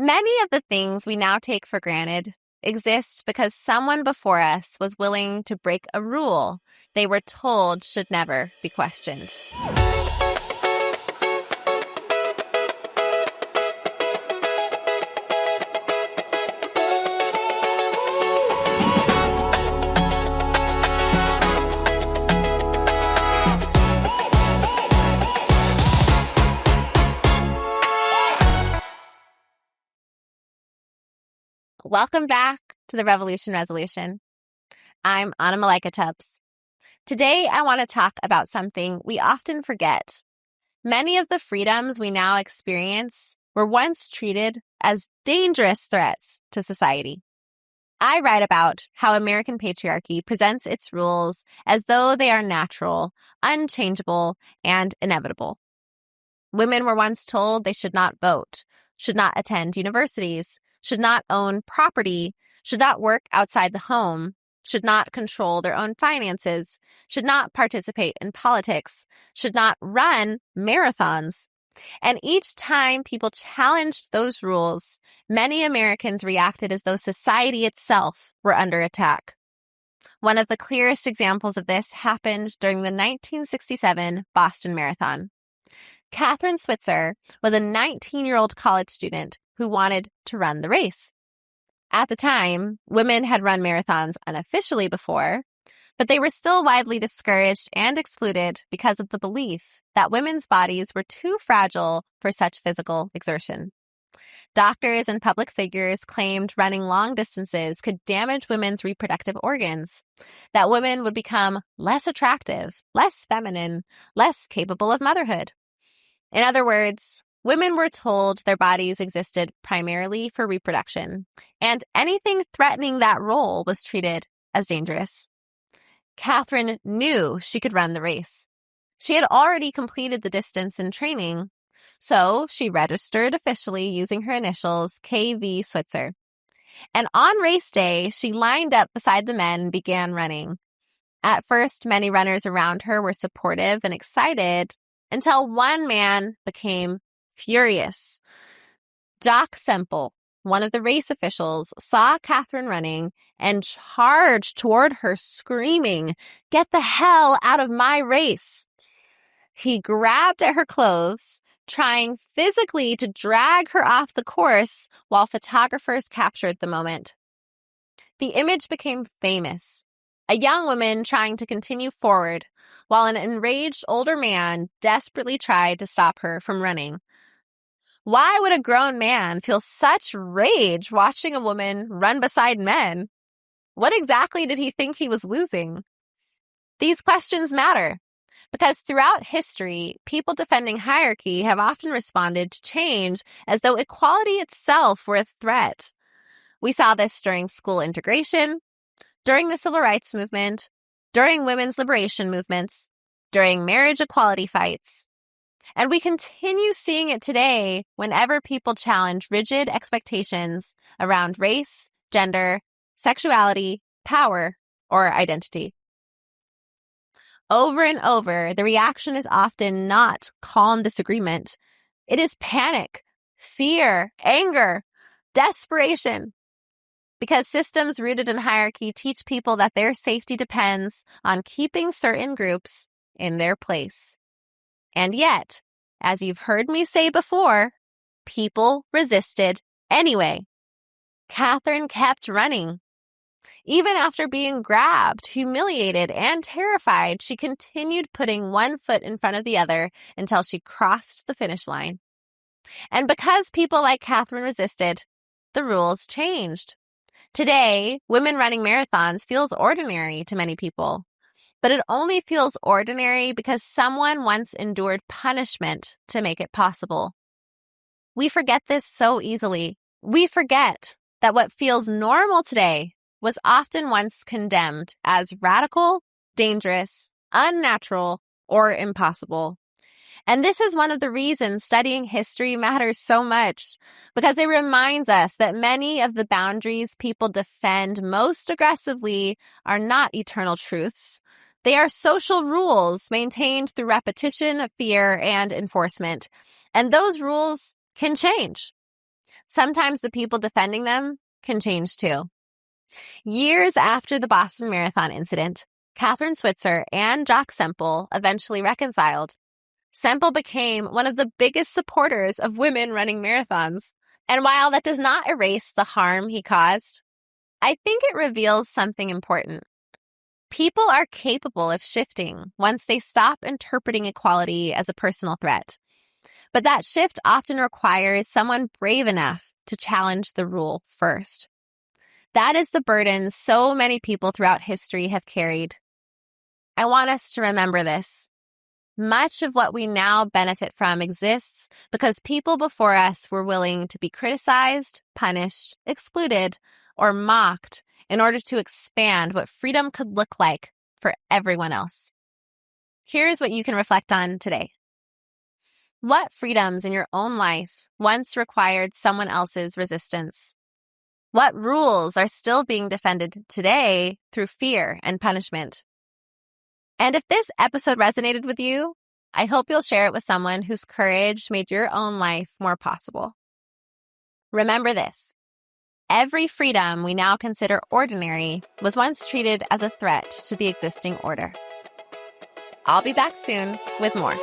Many of the things we now take for granted exist because someone before us was willing to break a rule they were told should never be questioned. Welcome back to the Revolution Resolution. I'm Malaika Tubbs. Today, I want to talk about something we often forget. Many of the freedoms we now experience were once treated as dangerous threats to society. I write about how American patriarchy presents its rules as though they are natural, unchangeable, and inevitable. Women were once told they should not vote, should not attend universities, should not own property, should not work outside the home, should not control their own finances, should not participate in politics, should not run marathons. And each time people challenged those rules, many Americans reacted as though society itself were under attack. One of the clearest examples of this happened during the 1967 Boston Marathon. Kathrine Switzer was a 19-year-old college student who wanted to run the race. At the time, women had run marathons unofficially before, but they were still widely discouraged and excluded because of the belief that women's bodies were too fragile for such physical exertion. Doctors and public figures claimed running long distances could damage women's reproductive organs, that women would become less attractive, less feminine, less capable of motherhood. In other words, women were told their bodies existed primarily for reproduction, and anything threatening that role was treated as dangerous. Kathrine knew she could run the race. She had already completed the distance in training, so she registered officially using her initials KV Switzer. And on race day, she lined up beside the men and began running. At first, many runners around her were supportive and excited until one man became furious. Jock Semple, one of the race officials, saw Kathrine running and charged toward her screaming, "Get the hell out of my race!" He grabbed at her clothes, trying physically to drag her off the course while photographers captured the moment. The image became famous. A young woman trying to continue forward, while an enraged older man desperately tried to stop her from running. Why would a grown man feel such rage watching a woman run beside men? What exactly did he think he was losing? These questions matter, because throughout history, people defending hierarchy have often responded to change as though equality itself were a threat. We saw this during school integration, during the Civil Rights Movement, during women's liberation movements, during marriage equality fights. And we continue seeing it today whenever people challenge rigid expectations around race, gender, sexuality, power, or identity. Over and over, the reaction is often not calm disagreement. It is panic, fear, anger, desperation. Because systems rooted in hierarchy teach people that their safety depends on keeping certain groups in their place. And yet, as you've heard me say before, people resisted anyway. Kathrine kept running. Even after being grabbed, humiliated, and terrified, she continued putting one foot in front of the other until she crossed the finish line. And because people like Kathrine resisted, the rules changed. Today, women running marathons feels ordinary to many people, but it only feels ordinary because someone once endured punishment to make it possible. We forget this so easily. We forget that what feels normal today was often once condemned as radical, dangerous, unnatural, or impossible. And this is one of the reasons studying history matters so much, because it reminds us that many of the boundaries people defend most aggressively are not eternal truths. They are social rules maintained through repetition, fear, and enforcement. And those rules can change. sometimes the people defending them can change too. Years after the Boston Marathon incident, Kathrine Switzer and Jock Semple eventually reconciled. Semple became one of the biggest supporters of women running marathons. And while that does not erase the harm he caused, I think it reveals something important. People are capable of shifting once they stop interpreting equality as a personal threat. But that shift often requires someone brave enough to challenge the rule first. That is the burden so many people throughout history have carried. I want us to remember this. Much of what we now benefit from exists because people before us were willing to be criticized, punished, excluded, or mocked in order to expand what freedom could look like for everyone else. Here's what you can reflect on today. What freedoms in your own life once required someone else's resistance? What rules are still being defended today through fear and punishment? And if this episode resonated with you, I hope you'll share it with someone whose courage made your own life more possible. Remember this. Every freedom we now consider ordinary was once treated as a threat to the existing order. I'll be back soon with more.